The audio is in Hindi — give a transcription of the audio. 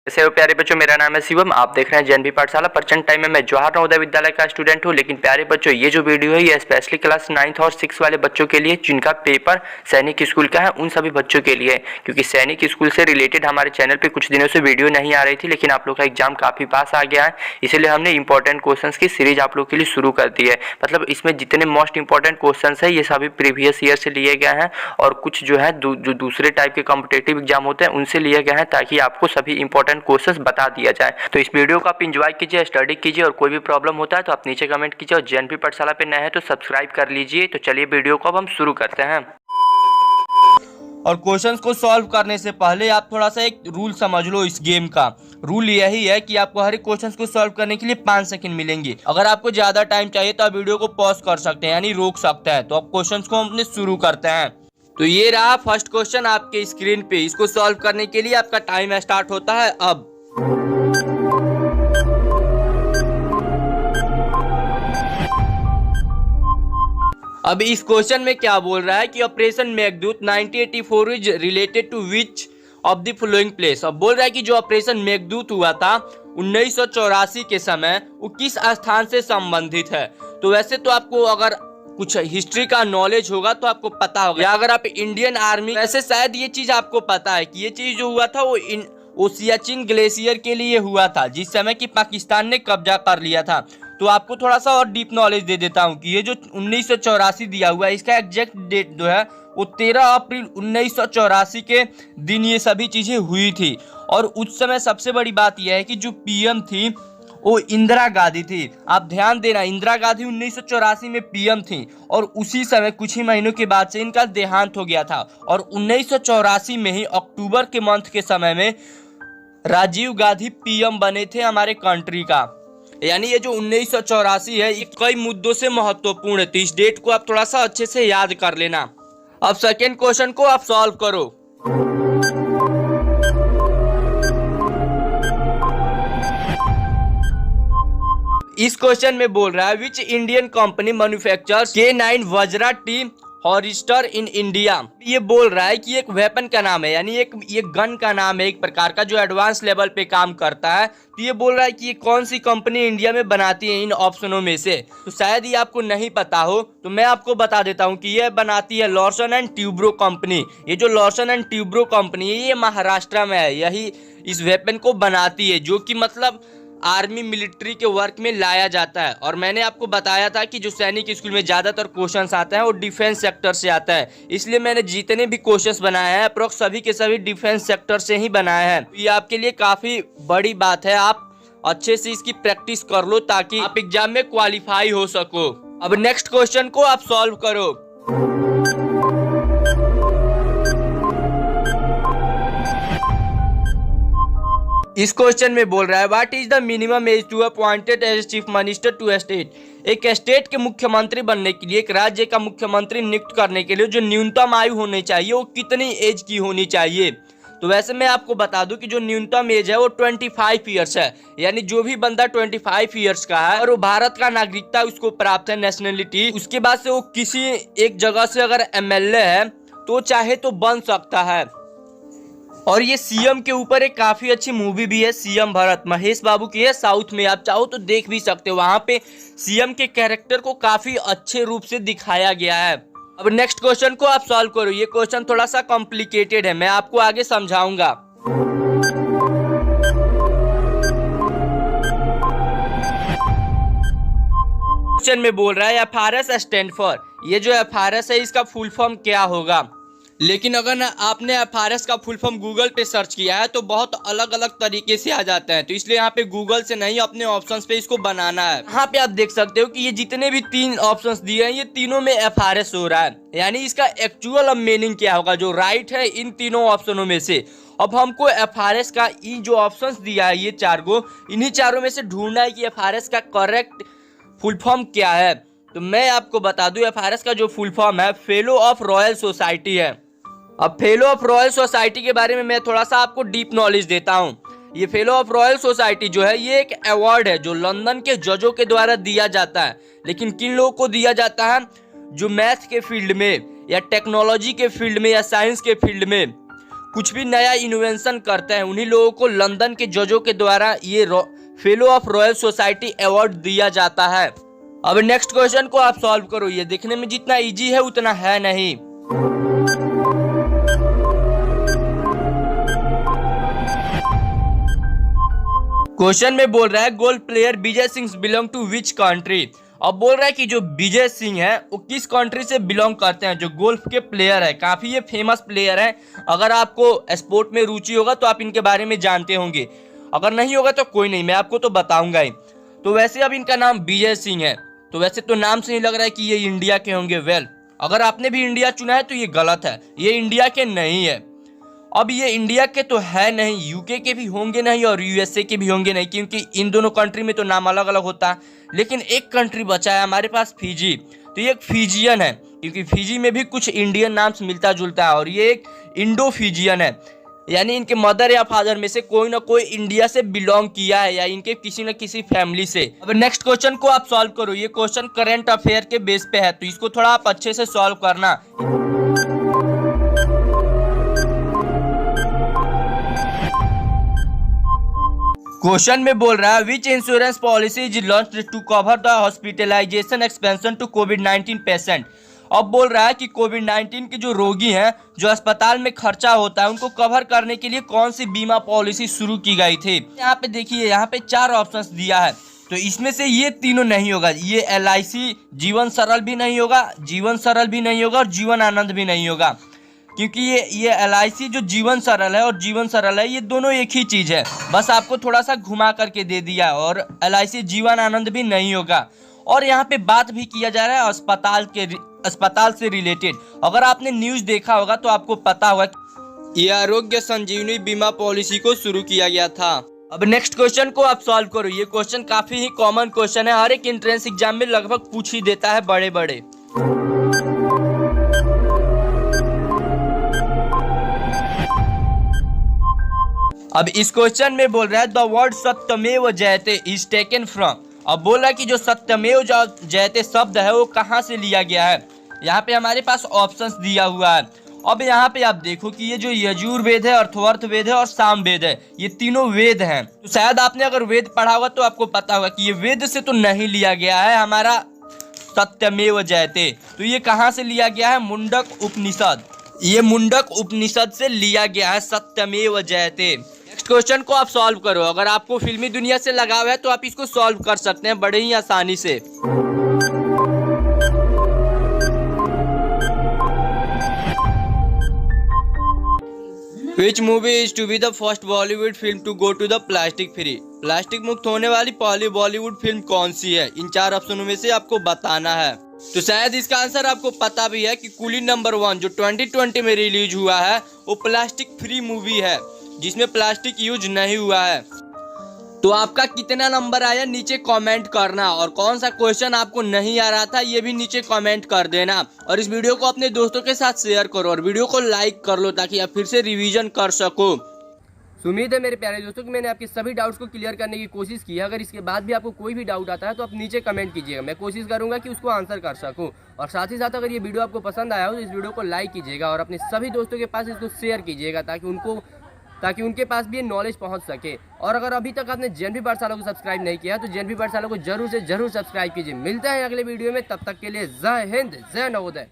कैसे हो प्यारे बच्चों, मेरा नाम है शिवम। आप देख रहे हैं जेएनवी पाठशाला। प्रचंड टाइम में मैं जवाहर नवोदय विद्यालय का स्टूडेंट हूं। लेकिन प्यारे बच्चों, ये जो वीडियो है ये स्पेशली क्लास 9th और 6 वाले बच्चों के लिए जिनका पेपर सैनिक स्कूल का है, उन सभी बच्चों के लिए। क्योंकि सैनिक स्कूल से रिलेटेड हमारे चैनल पे कुछ दिनों से वीडियो नहीं आ रही थी, लेकिन आप लोग का एग्जाम काफी पास आ गया है, इसलिए हमने इंपॉर्टेंट क्वेश्चन की सीरीज आप लोग के लिए शुरू कर दी है। मतलब इसमें जितने मोस्ट इंपॉर्टेंट क्वेश्चन है ये सभी प्रीवियस ईयर से लिए गए हैं, और कुछ जो है जो दूसरे टाइप के कॉम्पिटेटिव एग्जाम होते हैं उनसे लिए गए हैं, ताकि आपको सभी इंपॉर्टेंट क्वेश्चन बता दिया जाए। तो इस वीडियो को आप एंजॉय कीजिए, स्टडी कीजिए, और कोई भी प्रॉब्लम होता है तो आप नीचे कमेंट कीजिए, और जेएनवी पाठशाला पे नए हैं तो सब्सक्राइब कर लीजिए। तो चलिए वीडियो को अब हम शुरू करते हैं। और क्वेश्चंस को सॉल्व करने से पहले आप थोड़ा सा एक रूल समझ लो। इस गेम का रूल यही है कि आपको हर एक क्वेश्चंस को सॉल्व करने के लिए 5 सेकंड मिलेंगे। अगर आपको ज्यादा टाइम चाहिए तो आप वीडियो को पॉज कर सकते हैं, यानी रोक सकते हैं। तो अब क्वेश्चंस को हम अपने शुरू करते हैं। तो ये रहा फर्स्ट क्वेश्चन आपके स्क्रीन पे। इसको सॉल्व करने के लिए आपका टाइम स्टार्ट होता है अब। अब इस क्वेश्चन में क्या बोल रहा है कि operation Meghdoot 1984 is related to which of the following place. अब बोल रहा है कि जो ऑपरेशन मेघदूत हुआ था 1984 के समय, वो किस स्थान से संबंधित है। तो वैसे तो आपको अगर कुछ हिस्ट्री का नॉलेज होगा तो आपको पता होगा, या अगर आप इंडियन आर्मी, वैसे शायद ये चीज आपको पता है कि ये चीज जो हुआ था वो सियाचिन ग्लेशियर के लिए हुआ था, जिस समय कि पाकिस्तान ने कब्जा कर लिया था। तो आपको थोड़ा सा और डीप नॉलेज दे देता हूँ कि ये जो 1984 दिया हुआ है, इसका एग्जैक्ट डेट जो है वो 13 अप्रैल 1984 के दिन ये सभी चीजें हुई थी। और उस समय सबसे बड़ी बात यह है कि जो पीएम थी वो इंदिरा गांधी थी। आप ध्यान देना, इंदिरा गांधी 1984 में पीएम थी, और उसी समय कुछ ही महीनों के बाद से इनका देहांत हो गया था। और 1984 में ही अक्टूबर के मंथ के समय में राजीव गांधी पीएम बने थे हमारे कंट्री का। यानी ये जो 1984 है ये कई मुद्दों से महत्वपूर्ण है। तो इस डेट को आप थोड़ा सा अच्छे से याद कर लेना। अब सेकेंड क्वेश्चन को आप सॉल्व करो। इस क्वेश्चन में बोल रहा है which Indian company manufactures K9 Vajra T howitzer in India. ये बोल रहा है कि एक वेपन का नाम है, यानी ये गन का नाम है, एक प्रकार का जो एडवांस लेवल पे काम करता है। तो ये बोल रहा है कि ये कौन सी कंपनी इंडिया में बनाती है इन ऑप्शनों में से। तो शायद ये आपको नहीं पता हो, तो मैं आपको बता देता हूँ कि ये बनाती है लॉर्सन एंड ट्यूब्रो कंपनी। ये जो लॉर्सन एंड ट्यूब्रो कंपनी है ये महाराष्ट्र में है, यही इस वेपन को बनाती है, जो कि मतलब आर्मी मिलिट्री के वर्क में लाया जाता है। और मैंने आपको बताया था कि जो सैनिक स्कूल में ज्यादातर क्वेश्चंस आते हैं वो डिफेंस सेक्टर से आता है, इसलिए मैंने जितने भी क्वेश्चंस बनाए हैं अप्रोक्स सभी के सभी डिफेंस सेक्टर से ही बनाए हैं। ये आपके लिए काफी बड़ी बात है, आप अच्छे से इसकी प्रैक्टिस कर लो ताकि आप एग्जाम में क्वालिफाई हो सको। अब नेक्स्ट क्वेश्चन को आप सॉल्व करो। इस क्वेश्चन में बोल रहा है what is the minimum age to appointed as chief minister to state. एक स्टेट के मुख्यमंत्री बनने के लिए, एक राज्य का मुख्यमंत्री नियुक्त करने के लिए जो न्यूनतम आयु होनी चाहिए वो कितनी एज की होनी चाहिए। तो वैसे मैं आपको बता दूं कि जो न्यूनतम एज है वो 25 ईयर्स है। यानी जो भी बंदा 25 ईयर्स का है और वो भारत का नागरिकता उसको प्राप्त है, नेशनलिटी, उसके बाद से वो किसी एक जगह से अगर एमएलए है तो चाहे तो बन सकता है। और ये सीएम के ऊपर एक काफी अच्छी मूवी भी है, सीएम भरत, महेश बाबू की है, साउथ में, आप चाहो तो देख भी सकते हो। वहां पे सीएम के कैरेक्टर को काफी अच्छे रूप से दिखाया गया है। अब नेक्स्ट क्वेश्चन को आप सॉल्व करो। ये क्वेश्चन थोड़ा सा कॉम्प्लिकेटेड है, मैं आपको आगे समझाऊंगा। क्वेश्चन में बोल रहा है FRS स्टैंड फॉर। ये जो FRS है इसका फुल फॉर्म क्या होगा। लेकिन अगर ना आपने FRS का फुल फॉर्म गूगल पे सर्च किया है तो बहुत अलग अलग तरीके से आ जाता है, तो इसलिए यहाँ पे गूगल से नहीं अपने ऑप्शंस पे इसको बनाना है। यहाँ पे आप देख सकते हो कि ये जितने भी 3 ऑप्शंस दिए हैं ये तीनों में FRS हो रहा है, यानी इसका एक्चुअल अब मीनिंग क्या होगा जो राइट है इन तीनों ऑप्शनों में से। अब हमको FRS का इन जो ऑप्शंस दिया है ये 4 को, इन्हीं चारों में से ढूंढना है कि FRS का करेक्ट फुल फॉर्म क्या है। तो मैं आपको बता दूं FRS का जो फुल फॉर्म है फेलो ऑफ रॉयल सोसाइटी है। अब फेलो ऑफ रॉयल सोसाइटी के बारे में मैं थोड़ा सा आपको डीप नॉलेज देता हूं। ये फेलो ऑफ रॉयल सोसाइटी जो है ये एक अवार्ड है जो लंदन के जजों के द्वारा दिया जाता है। लेकिन किन लोगों को दिया जाता है, जो मैथ के फील्ड में या टेक्नोलॉजी के फील्ड में या साइंस के फील्ड में कुछ भी नया इनोवेशन करते हैं उन्हीं लोगों को लंदन के जजों के द्वारा ये fellow of royal society award दिया जाता है। अब नेक्स्ट क्वेश्चन को आप सॉल्व करो। ये देखने में जितना इजी है उतना है नहीं। क्वेश्चन में बोल रहा है golf player Vijay Singh belong to which country. अब बोल रहा है कि जो विजय सिंह है वो किस कंट्री से बिलोंग करते हैं। जो गोल्फ के प्लेयर है, काफी ये फेमस प्लेयर है। अगर आपको स्पोर्ट में रुचि होगा तो आप इनके बारे में जानते होंगे, अगर नहीं होगा तो कोई नहीं, मैं आपको तो बताऊंगा ही। तो वैसे अब इनका नाम विजय सिंह है, तो वैसे तो नाम से ही लग रहा है कि ये इंडिया के होंगे। वेल, अगर आपने भी इंडिया चुना है तो ये गलत है, ये इंडिया के नहीं है। अब ये इंडिया के तो है नहीं, यूके के भी होंगे नहीं और यूएसए के भी होंगे नहीं, क्योंकि इन दोनों कंट्री में तो नाम अलग अलग होता है। लेकिन एक कंट्री बचा है हमारे पास, फिजी। तो ये एक फिजियन है, क्योंकि फिजी में भी कुछ इंडियन नाम मिलता जुलता है, और ये एक इंडो फिजियन है, यानी इनके मदर या फादर में से कोई ना कोई इंडिया से बिलोंग किया है, या इनके किसी न किसी फैमिली से। अब नेक्स्ट क्वेश्चन को आप सॉल्व करो। ये क्वेश्चन करंट अफेयर के बेस पे है, तो इसको थोड़ा आप अच्छे से सॉल्व करना। क्वेश्चन में बोल रहा है which insurance policy is launched to cover the hospitalisation expansion to कोविड-19 पेशेंट। अब बोल रहा है कि कोविड-19 के जो रोगी हैं, जो अस्पताल में खर्चा होता है, उनको कवर करने के लिए कौन सी बीमा पॉलिसी शुरू की गई थी। यहाँ पे देखिए, यहाँ पे 4 ऑप्शंस दिया है, तो इसमें से ये तीनों नहीं होगा। ये LIC जीवन सरल भी नहीं होगा, जीवन सरल भी नहीं होगा और जीवन आनंद भी नहीं होगा, क्योंकि ये LIC जो जीवन सरल है और जीवन सरल है, ये दोनों एक ही चीज है, बस आपको थोड़ा सा घुमा करके दे दिया। और LIC जीवन आनंद भी नहीं होगा। और यहाँ पे बात भी किया जा रहा है अस्पताल से रिलेटेड। अगर आपने न्यूज देखा होगा तो आपको पता होगा ये आरोग्य संजीवनी बीमा पॉलिसी को शुरू किया गया था। अब नेक्स्ट क्वेश्चन को आप सॉल्व करो। ये क्वेश्चन काफी ही कॉमन क्वेश्चन है, हर एक एंट्रेंस एग्जाम में लगभग पूछ ही देता है बड़े बड़े। अब इस क्वेश्चन में बोल रहा है द वर्ड सत्यमेव जयते इज टेकन फ्रॉम। अब बोल रहा है कि जो सत्यमेव जयते शब्द है वो कहाँ से लिया गया है। यहाँ पे हमारे पास ऑप्शंस दिया हुआ है। अब यहाँ पे आप देखो कि ये जो यजुर्वेद है, अर्थवर्थ वेद है और सामवेद है, ये तीनों वेद हैं। तो शायद आपने अगर वेद पढ़ा होगा तो आपको पता होगा कि ये वेद से तो नहीं लिया गया है हमारा सत्यमेव जयते। तो ये कहाँ से लिया गया है? मुंडक उपनिषद। ये मुंडक उपनिषद से लिया गया है सत्यमेव जयते। नेक्स्ट क्वेश्चन को आप सॉल्व करो। अगर आपको फिल्मी दुनिया से लगाव है तो आप इसको सॉल्व कर सकते हैं बड़े ही आसानी से। Which movie is to be the first Bollywood film to go to the plastic free? Plastic मुक्त होने वाली पहली बॉलीवुड फिल्म कौन सी है? इन 4 ऑप्शनों में से आपको बताना है। तो शायद इसका आंसर आपको पता भी है कि कूली नंबर 1 जो 2020 में रिलीज हुआ है वो प्लास्टिक फ्री मूवी है, जिसमें प्लास्टिक यूज नहीं हुआ है। तो आपका कितना नंबर आया नीचे कमेंट करना, और कौन सा क्वेश्चन आपको नहीं आ रहा था ये भी नीचे कमेंट कर देना। और इस वीडियो को अपने दोस्तों के साथ शेयर करो और वीडियो को लाइक कर लो ताकि आप फिर से रिवीजन कर सको। उम्मीद है मेरे प्यारे दोस्तों कि मैंने आपके सभी डाउट्स को क्लियर करने की कोशिश की है। अगर इसके बाद भी आपको कोई भी डाउट आता है तो आप नीचे कमेंट कीजिएगा, मैं कोशिश करूंगा कि उसको आंसर कर सकूं। और साथ ही साथ अगर ये वीडियो आपको पसंद आया हो तो इस वीडियो को लाइक कीजिएगा और अपने सभी दोस्तों के पास इसको शेयर कीजिएगा ताकि उनके पास भी ये नॉलेज पहुंच सके। और अगर अभी तक आपने JNB पाठशाला को सब्सक्राइब नहीं किया तो JNB पाठशाला को जरूर से जरूर सब्सक्राइब कीजिए। मिलते हैं अगले वीडियो में, तब तक के लिए जय हिंद, जय नवोदय।